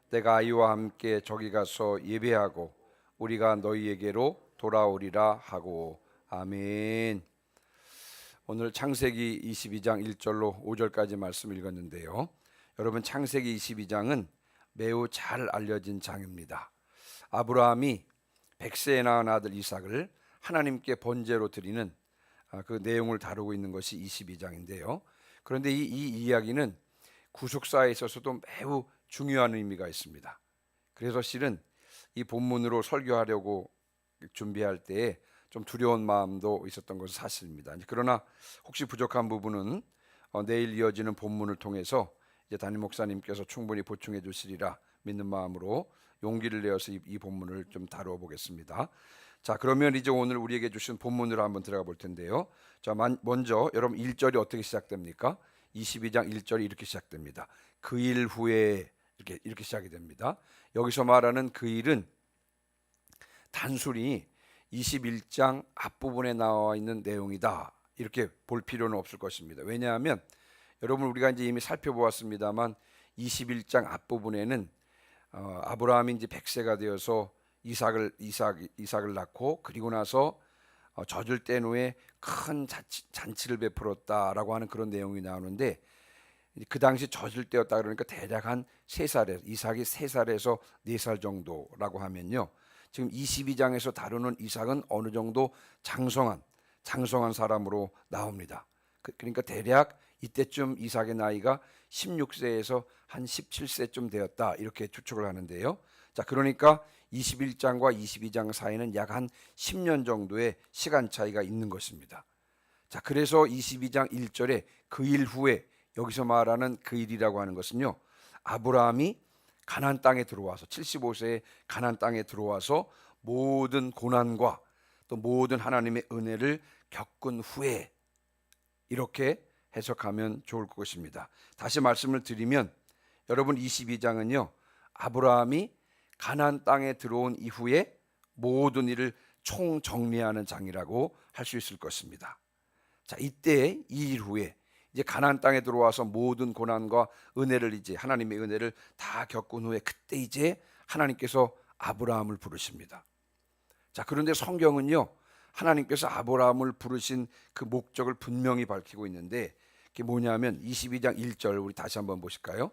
내가 아이와 함께 저기 가서 예배하고 우리가 너희에게로 돌아오리라 하고. 아멘. 오늘 창세기 22장 1절로 5절까지 말씀 읽었는데요. 여러분, 창세기 22장은 매우 잘 알려진 장입니다. 아브라함이 백세에 낳은 아들 이삭을 하나님께 번제로 드리는 그 내용을 다루고 있는 것이 22장인데요. 그런데 이 이야기는 구속사에 있어서도 매우 중요한 의미가 있습니다. 그래서 실은 이 본문으로 설교하려고 준비할 때에 좀 두려운 마음도 있었던 것은 사실입니다. 그러나 혹시 부족한 부분은 내일 이어지는 본문을 통해서 이제 담임 목사님께서 충분히 보충해 주시리라 믿는 마음으로 용기를 내어서 이 본문을 좀 다루어 보겠습니다. 자, 그러면 이제 오늘 우리에게 주신 본문으로 한번 들어가 볼 텐데요. 자, 먼저 여러분 1절이 어떻게 시작됩니까? 22장 1절이 이렇게 시작됩니다. 그 일 후에 이렇게 시작이 됩니다. 여기서 말하는 그 일은 단순히 21장 앞부분에 나와 있는 내용이다 이렇게 볼 필요는 없을 것입니다. 왜냐하면 여러분, 우리가 이제 이미 살펴보았습니다만 21장 앞부분에는 아브라함이 이제 100세가 되어서 이삭을 낳고, 그리고 나서 젖을 뗀 후에 큰 잔치를 베풀었다라고 하는 그런 내용이 나오는데, 그 당시 젖을 떼었다 그러니까 대략 한 3살에, 이삭이 3살에서 4살 정도라고 하면요, 지금 22장에서 다루는 이삭은 어느 정도 장성한 사람으로 나옵니다. 그러니까 대략 이때쯤 이삭의 나이가 16세에서 한 17세쯤 되었다 이렇게 추측을 하는데요. 자, 그러니까 21장과 22장 사이는 약 한 10년 정도의 시간 차이가 있는 것입니다. 자, 그래서 22장 1절에 그 일 후에, 여기서 말하는 그 일이라고 하는 것은요, 아브라함이 가나안 땅에 들어와서 75세에 가나안 땅에 들어와서 모든 고난과 또 모든 하나님의 은혜를 겪은 후에, 이렇게 해석하면 좋을 것입니다. 다시 말씀을 드리면 여러분, 22장은요 아브라함이 가나안 땅에 들어온 이후에 모든 일을 총정리하는 장이라고 할 수 있을 것입니다. 자, 이때 이 일 후에 이제 가나안 땅에 들어와서 모든 고난과 은혜를, 이제 하나님의 은혜를 다 겪은 후에, 그때 이제 하나님께서 아브라함을 부르십니다. 자, 그런데 성경은요 하나님께서 아브라함을 부르신 그 목적을 분명히 밝히고 있는데, 그게 뭐냐면 22장 1절 우리 다시 한번 보실까요?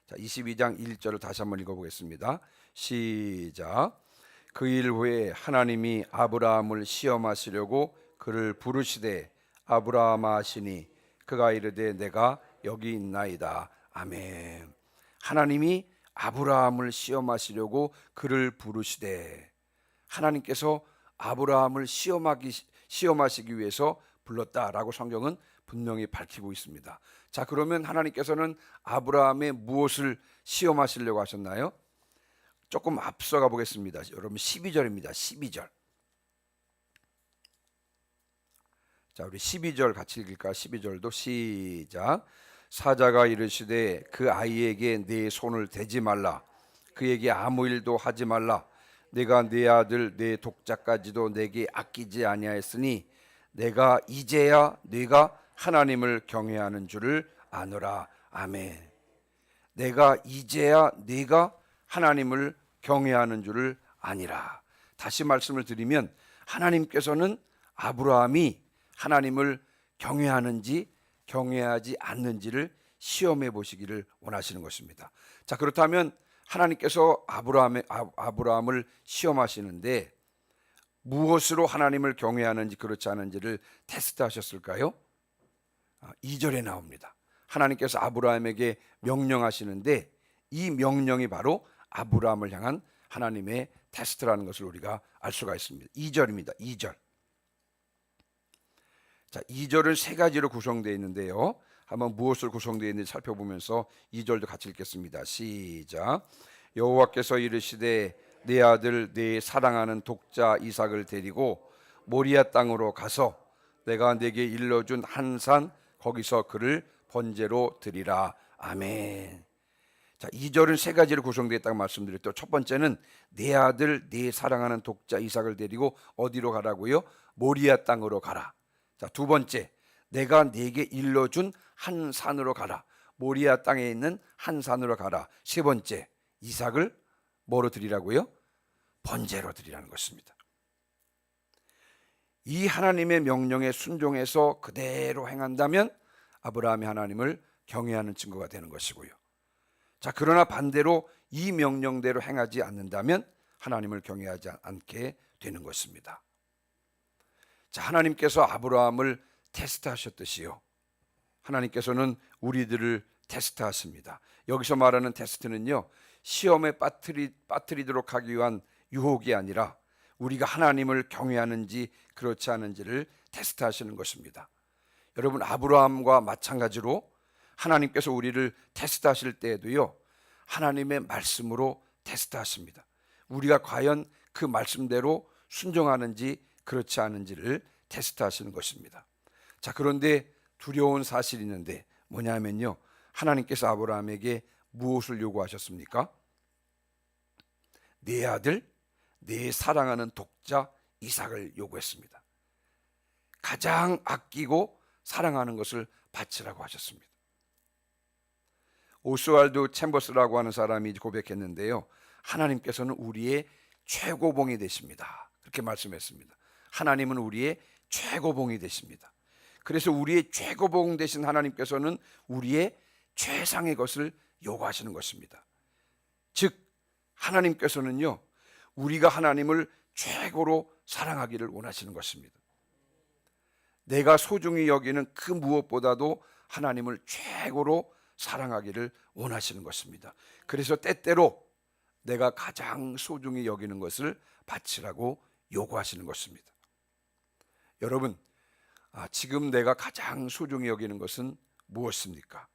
자, 22장 1절을 다시 한번 읽어보겠습니다. 시작. 그 일 후에 하나님이 아브라함을 시험하시려고 그를 부르시되 아브라함아 하시니 그가 이르되 내가 여기 있나이다. 아멘. 하나님이 아브라함을 시험하시려고 그를 부르시되, 하나님께서 아브라함을 시험하시기 위해서 불렀다라고 성경은 분명히 밝히고 있습니다. 자, 그러면 하나님께서는 아브라함의 무엇을 시험하시려고 하셨나요? 조금 앞서가 보겠습니다. 여러분, 12절입니다. 12절. 자, 우리 12절 같이 읽을까? 12절도 시작. 사자가 이르시되 그 아이에게 네 손을 대지 말라. 그에게 아무 일도 하지 말라. 내가 네 아들 네 독자까지도 내게 아끼지 아니하였으니 내가 이제야 네가 하나님을 경외하는 줄을 아노라. 아멘. 내가 이제야 네가 하나님을 경외하는 줄을 아니라. 다시 말씀을 드리면 하나님께서는 아브라함이 하나님을 경외하는지 경외하지 않는지를 시험해 보시기를 원하시는 것입니다. 자, 그렇다면 하나님께서 아브라함을 시험하시는데 무엇으로 하나님을 경외하는지 그렇지 않은지를 테스트하셨을까요? 2절에 나옵니다. 하나님께서 아브라함에게 명령하시는데 이 명령이 바로 아브라함을 향한 하나님의 테스트라는 것을 우리가 알 수가 있습니다. 2절입니다. 2절. 자, 2절은 세 가지로 구성되어 있는데요. 한번 무엇으로 구성되어 있는지 살펴보면서 2절도 같이 읽겠습니다. 시작. 여호와께서 이르시되 내 아들 내 사랑하는 독자 이삭을 데리고 모리아 땅으로 가서 내가 내게 일러준 한 산 거기서 그를 번제로 드리라. 아멘. 자, 2절은 세 가지로 구성되어 있다고 말씀드렸죠. 첫 번째는 내 아들 내 사랑하는 독자 이삭을 데리고 어디로 가라고요? 모리아 땅으로 가라. 자, 두 번째, 내가 네게 일러준 한 산으로 가라. 모리아 땅에 있는 한 산으로 가라. 세 번째, 이삭을 뭐로 드리라고요? 번제로 드리라는 것입니다. 이 하나님의 명령에 순종해서 그대로 행한다면 아브라함이 하나님을 경외하는 증거가 되는 것이고요. 자, 그러나 반대로 이 명령대로 행하지 않는다면 하나님을 경외하지 않게 되는 것입니다. 자, 하나님께서 아브라함을 테스트하셨듯이요, 하나님께서는 우리들을 테스트하십니다. 여기서 말하는 테스트는요, 시험에 빠뜨리도록 하기 위한 유혹이 아니라 우리가 하나님을 경외하는지 그렇지 않은지를 테스트하시는 것입니다. 여러분, 아브라함과 마찬가지로 하나님께서 우리를 테스트하실 때에도요, 하나님의 말씀으로 테스트하십니다. 우리가 과연 그 말씀대로 순종하는지 그렇지 않은지를 테스트하시는 것입니다. 자, 그런데 두려운 사실이 있는데 뭐냐면요, 하나님께서 아브라함에게 무엇을 요구하셨습니까? 내 아들, 내 사랑하는 독자 이삭을 요구했습니다. 가장 아끼고 사랑하는 것을 바치라고 하셨습니다. 오스왈드 챔버스라고 하는 사람이 고백했는데요, 하나님께서는 우리의 최고봉이 되십니다. 그렇게 말씀했습니다. 하나님은 우리의 최고봉이 되십니다. 그래서 우리의 최고봉 되신 하나님께서는 우리의 최상의 것을 요구하시는 것입니다. 즉, 하나님께서는요, 우리가 하나님을 최고로 사랑하기를 원하시는 것입니다. 내가 소중히 여기는 그 무엇보다도 하나님을 최고로 사랑하기를 원하시는 것입니다. 그래서 때때로 내가 가장 소중히 여기는 것을 바치라고 요구하시는 것입니다. 여러분, 지금 내가 가장 소중히 여기는 것은 무엇입니까?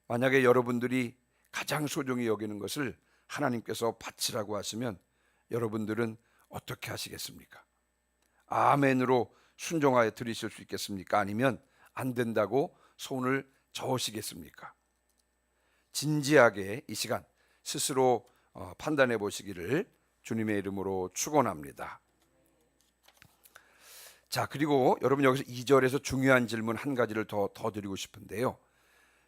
만약에 여러분들이 가장 소중히 여기는 것을 하나님께서 바치라고 하시면 여러분들은 어떻게 하시겠습니까? 아멘으로 순종하여 드리실 수 있겠습니까? 아니면 안 된다고 손을 저으시겠습니까? 진지하게 이 시간 스스로 판단해 보시기를 주님의 이름으로 축원합니다. 자, 그리고 여러분, 여기서 2절에서 중요한 질문 한 가지를 더 드리고 싶은데요.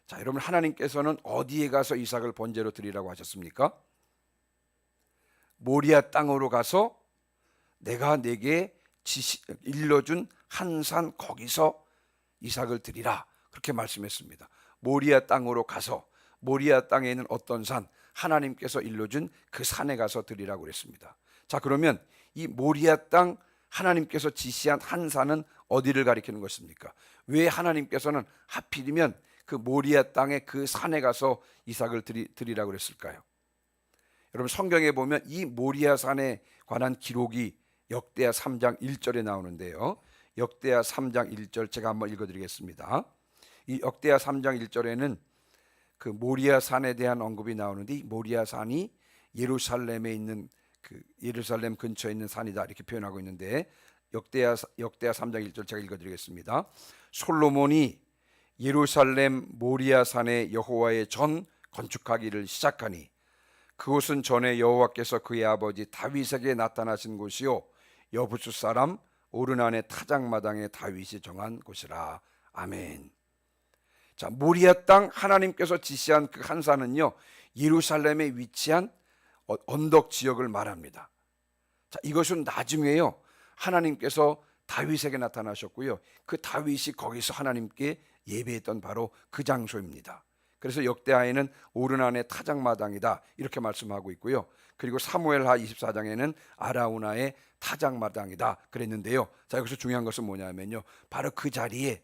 자, 여러분, 하나님께서는 어디에 가서 이삭을 번제로 드리라고 하셨습니까? 모리아 땅으로 가서 내가 내게 일러준 한 산 거기서 이삭을 드리라, 그렇게 말씀했습니다. 모리아 땅으로 가서, 모리아 땅에 있는 어떤 산, 하나님께서 일러준 그 산에 가서 드리라고 그랬습니다. 자, 그러면 이 모리아 땅, 하나님께서 지시한 한 산은 어디를 가리키는 것입니까? 왜 하나님께서는 하필이면 그 모리아 땅의 그 산에 가서 이삭을 드리라고 그랬을까요? 여러분, 성경에 보면 이 모리아 산에 관한 기록이 역대하 3장 1절에 나오는데요, 역대하 3장 1절 제가 한번 읽어드리겠습니다. 이 역대하 3장 1절에는 그 모리아 산에 대한 언급이 나오는데, 이 모리아 산이 예루살렘에 있는 그 예루살렘 근처에 있는 산이다, 이렇게 표현하고 있는데, 역대하 3장 1절 제가 읽어드리겠습니다. 솔로몬이 예루살렘 모리아 산에 여호와의 전 건축하기를 시작하니 그곳은 전에 여호와께서 그의 아버지 다윗에게 나타나신 곳이요 여부수 사람 오르난의 타작마당에 다윗이 정한 곳이라. 아멘. 자, 모리아 땅, 하나님께서 지시한 그 한 산은요, 예루살렘에 위치한 언덕 지역을 말합니다. 자, 이것은 나중에요, 하나님께서 다윗에게 나타나셨고요, 그 다윗이 거기서 하나님께 예배했던 바로 그 장소입니다. 그래서 역대하에는 오르난의 타작마당이다, 이렇게 말씀하고 있고요. 그리고 사무엘하 24장에는 아라우나의 타작마당이다 그랬는데요. 자, 여기서 중요한 것은 뭐냐면요, 바로 그 자리에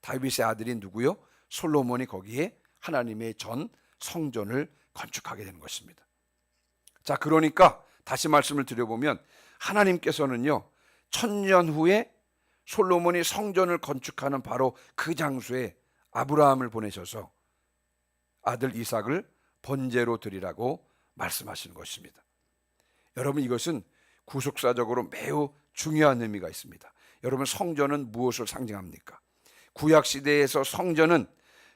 다윗의 아들이 누구요? 솔로몬이 거기에 하나님의 전 성전을 건축하게 되는 것입니다. 자, 그러니까 다시 말씀을 드려보면 하나님께서는요, 1000년 후에 솔로몬이 성전을 건축하는 바로 그 장소에 아브라함을 보내셔서 아들 이삭을 번제로 드리라고 말씀하시는 것입니다. 여러분, 이것은 구속사적으로 매우 중요한 의미가 있습니다. 여러분, 성전은 무엇을 상징합니까? 구약시대에서 성전은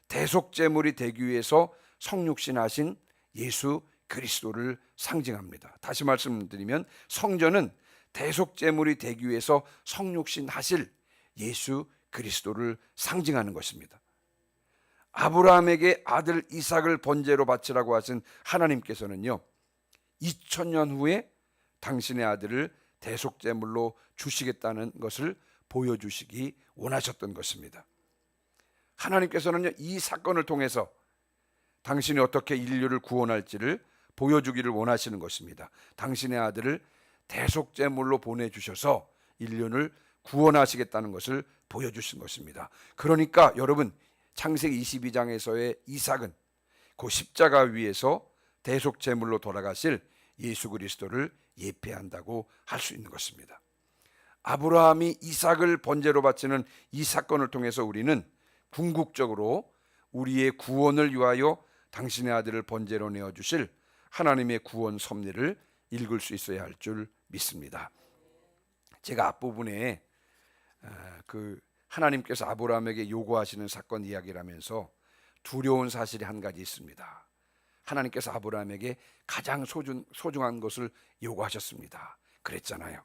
대속제물이 되기 위해서 성육신하신 예수 그리스도를 상징합니다. 다시 말씀드리면 성전은 대속제물이 되기 위해서 성육신하실 예수 그리스도를 상징하는 것입니다. 아브라함에게 아들 이삭을 번제로 바치라고 하신 하나님께서는요, 2000년 후에 당신의 아들을 대속제물로 주시겠다는 것을 보여주시기 원하셨던 것입니다. 하나님께서는요, 이 사건을 통해서 당신이 어떻게 인류를 구원할지를 보여주기를 원하시는 것입니다. 당신의 아들을 대속제물로 보내주셔서 인류를 구원하시겠다는 것을 보여주신 것입니다. 그러니까 여러분, 창세기 22장에서의 이삭은 그 십자가 위에서 대속제물로 돌아가실 예수 그리스도를 예표한다고 할 수 있는 것입니다. 아브라함이 이삭을 번제로 바치는 이 사건을 통해서 우리는 궁극적으로 우리의 구원을 위하여 당신의 아들을 번제로 내어주실 하나님의 구원 섭리를 읽을 수 있어야 할 줄 믿습니다. 제가 앞부분에 그 하나님께서 아브라함에게 요구하시는 사건 이야기를 하면서 두려운 사실이 한 가지 있습니다. 하나님께서 아브라함에게 가장 소중한 것을 요구하셨습니다. 그랬잖아요.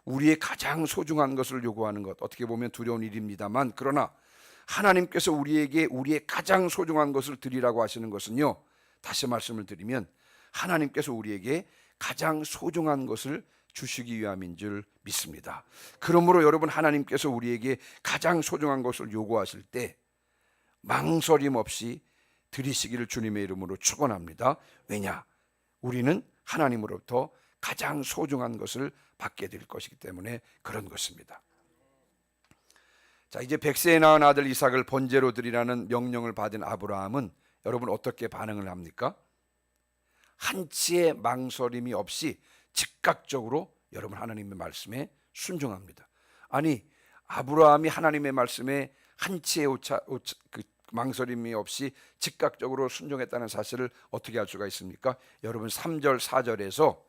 우리의 가장 소중한 것을 요구하는 것, 어떻게 보면 두려운 일입니다만, 그러나 하나님께서 우리에게 우리의 가장 소중한 것을 드리라고 하시는 것은요, 다시 말씀을 드리면 하나님께서 우리에게 가장 소중한 것을 주시기 위함인 줄 믿습니다. 그러므로 여러분, 하나님께서 우리에게 가장 소중한 것을 요구하실 때 망설임 없이 드리시기를 주님의 이름으로 축원합니다. 왜냐? 우리는 하나님으로부터 가장 소중한 것을 받게 될 것이기 때문에 그런 것입니다. 자, 이제 100세에 낳은 아들 이삭을 번제로 드리라는 명령을 받은 아브라함은 여러분 어떻게 반응을 합니까? 한치의 망설임이 없이 즉각적으로 여러분 하나님의 말씀에 순종합니다. 아니, 아브라함이 하나님의 말씀에 한치의 망설임이 없이 즉각적으로 순종했다는 사실을 어떻게 알 수가 있습니까? 여러분 3절 4절에서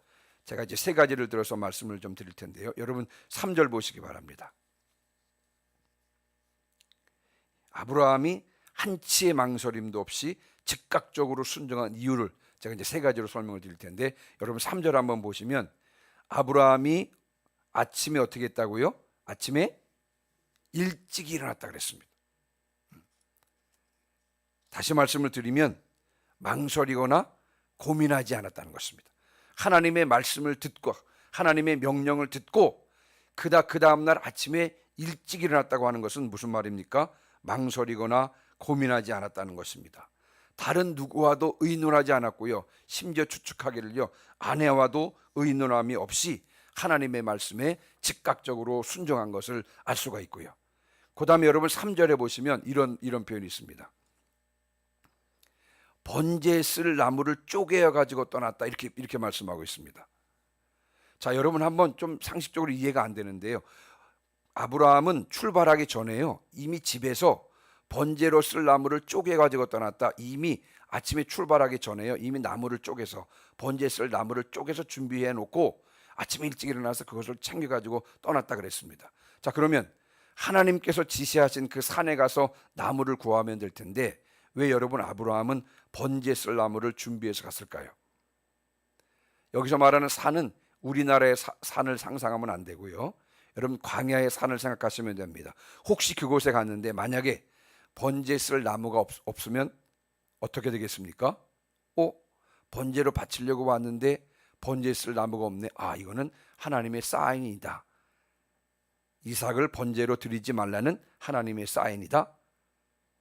제가 이제 세 가지를 들어서 말씀을 좀 드릴 텐데요. 여러분 3절 보시기 바랍니다. 아브라함이 한치의 망설임도 없이 즉각적으로 순종한 이유를 제가 이제 세 가지로 설명을 드릴 텐데, 여러분 3절 한번 보시면 아브라함이 아침에 어떻게 했다고요? 아침에 일찍 일어났다 그랬습니다. 다시 말씀을 드리면 망설이거나 고민하지 않았다는 것입니다. 하나님의 말씀을 듣고 하나님의 명령을 듣고 그 다음날 아침에 일찍 일어났다고 하는 것은 무슨 말입니까? 망설이거나 고민하지 않았다는 것입니다. 다른 누구와도 의논하지 않았고요, 심지어 추측하기를요, 아내와도 의논함이 없이 하나님의 말씀에 즉각적으로 순종한 것을 알 수가 있고요. 그 다음에 여러분 3절에 보시면 이런 표현이 있습니다. 번제에 쓸 나무를 쪼개어 가지고 떠났다, 이렇게 말씀하고 있습니다. 자, 여러분 한번 좀 상식적으로 이해가 안 되는데요, 아브라함은 출발하기 전에요, 이미 집에서 번제로 쓸 나무를 쪼개 가지고 떠났다. 이미 아침에 출발하기 전에요, 이미 나무를 쪼개서 번제에 쓸 나무를 쪼개서 준비해 놓고 아침에 일찍 일어나서 그것을 챙겨 가지고 떠났다 그랬습니다. 자, 그러면 하나님께서 지시하신 그 산에 가서 나무를 구하면 될 텐데 왜 여러분 아브라함은 번제에 쓸 나무를 준비해서 갔을까요? 여기서 말하는 산은 우리나라의 산을 상상하면 안 되고요, 여러분 광야의 산을 생각하시면 됩니다. 혹시 그곳에 갔는데 만약에 번제에 쓸 나무가 없으면 어떻게 되겠습니까? 번제로 바치려고 왔는데 번제에 쓸 나무가 없네. 이거는 하나님의 사인이다. 이삭을 번제로 드리지 말라는 하나님의 사인이다.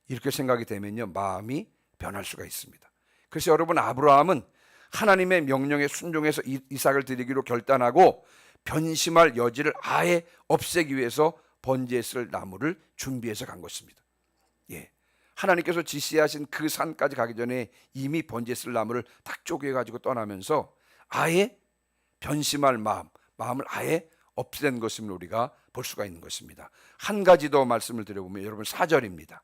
이렇게 생각이 되면요, 마음이 변할 수가 있습니다. 그래서 여러분, 아브라함은 하나님의 명령에 순종해서 이삭을 드리기로 결단하고 변심할 여지를 아예 없애기 위해서 번제에 쓸 나무를 준비해서 간 것입니다. 하나님께서 지시하신 그 산까지 가기 전에 이미 번제에 쓸 나무를 딱 쪼개 가지고 떠나면서 아예 변심할 마음을 아예 없앤 것임을 우리가 볼 수가 있는 것입니다. 한 가지 더 말씀을 드려보면 여러분 4절입니다.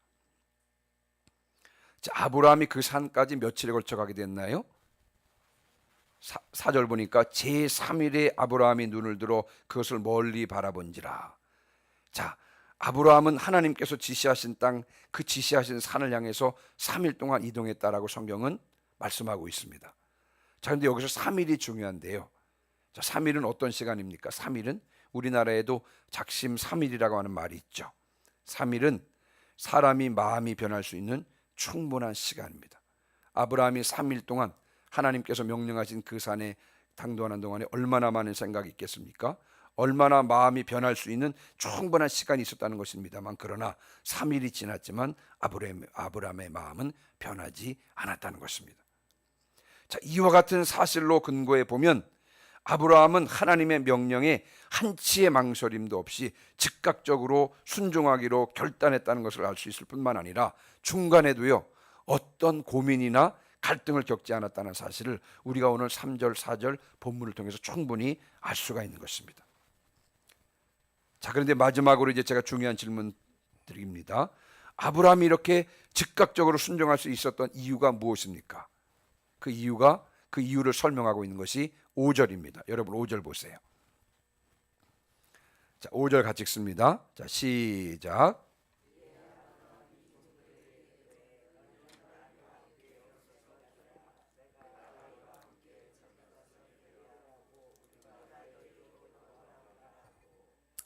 자, 아브라함이 그 산까지 며칠에 걸쳐 가게 됐나요? 4절 보니까 제3일에 아브라함이 눈을 들어 그것을 멀리 바라본지라. 자, 아브라함은 하나님께서 지시하신 땅, 그 지시하신 산을 향해서 3일 동안 이동했다라고 성경은 말씀하고 있습니다. 자, 그런데 여기서 3일이 중요한데요. 자, 3일은 어떤 시간입니까? 3일은 우리나라에도 작심 3일이라고 하는 말이 있죠. 3일은 사람이 마음이 변할 수 있는 충분한 시간입니다. 아브라함이 3일 동안 하나님께서 명령하신 그 산에 당도하는 동안에 얼마나 많은 생각이 있겠습니까? 얼마나 마음이 변할 수 있는 충분한 시간이 있었다는 것입니다만, 그러나 3일이 지났지만 아브라함의 마음은 변하지 않았다는 것입니다. 자, 이와 같은 사실로 근거해 보면 아브라함은 하나님의 명령에 한치의 망설임도 없이 즉각적으로 순종하기로 결단했다는 것을 알 수 있을 뿐만 아니라 중간에도요, 어떤 고민이나 갈등을 겪지 않았다는 사실을 우리가 오늘 3절 4절 본문을 통해서 충분히 알 수가 있는 것입니다. 자, 그런데 마지막으로 이제 제가 중요한 질문 드립니다. 아브라함이 이렇게 즉각적으로 순종할 수 있었던 이유가 무엇입니까? 그 이유를 설명하고 있는 것이 5절입니다. 여러분 5절 보세요. 자, 5절 같이 읽습니다. 자, 시작.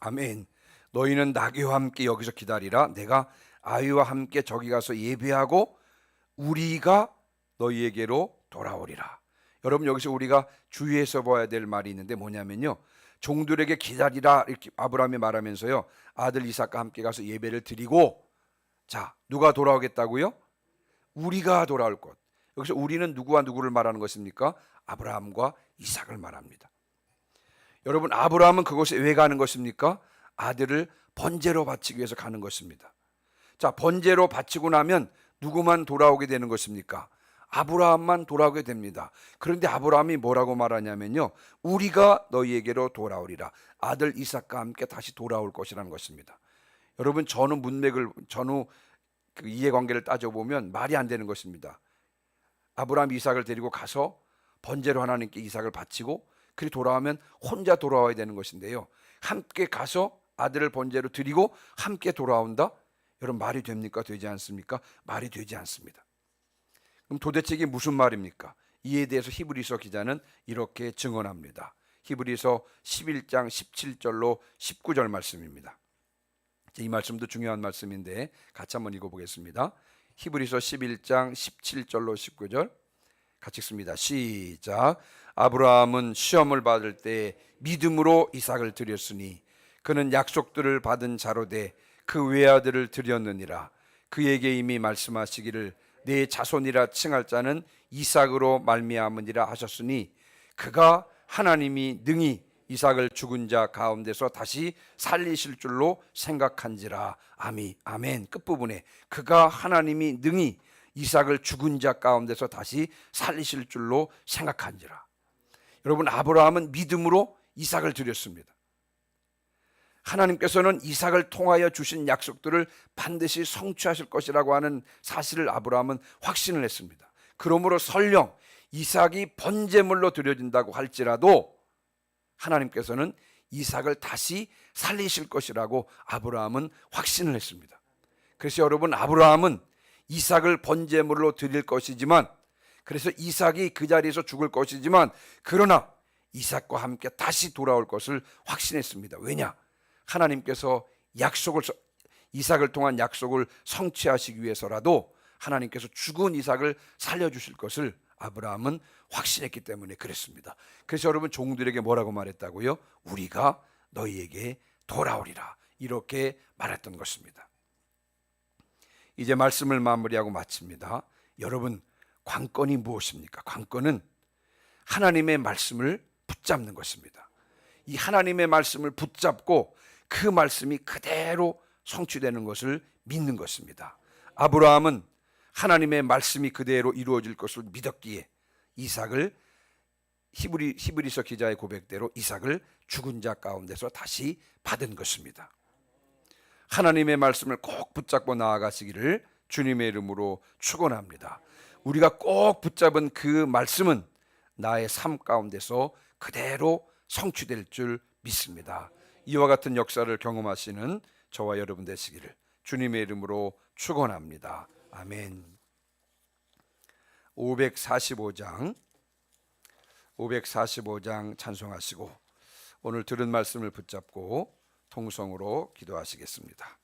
아멘. 너희는 나귀와 함께 여기서 기다리라. 내가 아이와 함께 저기 가서 예배하고 우리가 너희에게로 돌아오리라. 여러분, 여기서 우리가 주의해서 봐야 될 말이 있는데 뭐냐면요, 종들에게 기다리라 이렇게 아브라함이 말하면서요, 아들 이삭과 함께 가서 예배를 드리고, 자, 누가 돌아오겠다고요? 우리가 돌아올 것. 여기서 우리는 누구와 누구를 말하는 것입니까? 아브라함과 이삭을 말합니다. 여러분, 아브라함은 그곳에 왜 가는 것입니까? 아들을 번제로 바치기 위해서 가는 것입니다. 자, 번제로 바치고 나면 누구만 돌아오게 되는 것입니까? 아브라함만 돌아오게 됩니다. 그런데 아브라함이 뭐라고 말하냐면요, 우리가 너희에게로 돌아오리라. 아들 이삭과 함께 다시 돌아올 것이라는 것입니다. 여러분, 전후 그 이해관계를 따져보면 말이 안 되는 것입니다. 아브라함이 이삭을 데리고 가서 번제로 하나님께 이삭을 바치고 그리 돌아오면 혼자 돌아와야 되는 것인데요, 함께 가서 아들을 번제로 드리고 함께 돌아온다? 여러분, 말이 됩니까? 되지 않습니까? 말이 되지 않습니다. 그럼 도대체 이게 무슨 말입니까? 이에 대해서 히브리서 기자는 이렇게 증언합니다. 히브리서 11장 17절로 19절 말씀입니다. 이 말씀도 중요한 말씀인데 같이 한번 읽어보겠습니다. 히브리서 11장 17절로 19절 같이 읽습니다. 시작. 아브라함은 시험을 받을 때 믿음으로 이삭을 드렸으니 그는 약속들을 받은 자로 돼 그 외아들을 드렸느니라. 그에게 이미 말씀하시기를 내 자손이라 칭할 자는 이삭으로 말미암으니라 하셨으니 그가 하나님이 능히 이삭을 죽은 자 가운데서 다시 살리실 줄로 생각한지라. 아멘. 끝부분에 그가 하나님이 능히 이삭을 죽은 자 가운데서 다시 살리실 줄로 생각한지라. 여러분, 아브라함은 믿음으로 이삭을 드렸습니다. 하나님께서는 이삭을 통하여 주신 약속들을 반드시 성취하실 것이라고 하는 사실을 아브라함은 확신을 했습니다. 그러므로 설령 이삭이 번제물로 드려진다고 할지라도 하나님께서는 이삭을 다시 살리실 것이라고 아브라함은 확신을 했습니다. 그래서 여러분, 아브라함은 이삭을 번제물로 드릴 것이지만, 그래서 이삭이 그 자리에서 죽을 것이지만, 그러나 이삭과 함께 다시 돌아올 것을 확신했습니다. 왜냐? 하나님께서 이삭을 통한 약속을 성취하시기 위해서라도 하나님께서 죽은 이삭을 살려주실 것을 아브라함은 확신했기 때문에 그랬습니다. 그래서 여러분, 종들에게 뭐라고 말했다고요? 우리가 너희에게 돌아오리라, 이렇게 말했던 것입니다. 이제 말씀을 마무리하고 마칩니다. 여러분, 관건이 무엇입니까? 관건은 하나님의 말씀을 붙잡는 것입니다. 이 하나님의 말씀을 붙잡고 그 말씀이 그대로 성취되는 것을 믿는 것입니다. 아브라함은 하나님의 말씀이 그대로 이루어질 것을 믿었기에 이삭을, 히브리서 기자의 고백대로 이삭을 죽은 자 가운데서 다시 받은 것입니다. 하나님의 말씀을 꼭 붙잡고 나아가시기를 주님의 이름으로 축원합니다. 우리가 꼭 붙잡은 그 말씀은 나의 삶 가운데서 그대로 성취될 줄 믿습니다. 이와 같은 역사를 경험하시는 저와 여러분 되시기를 주님의 이름으로 축원합니다. 아멘. 545장 찬송하시고 오늘 들은 말씀을 붙잡고 통성으로 기도하시겠습니다.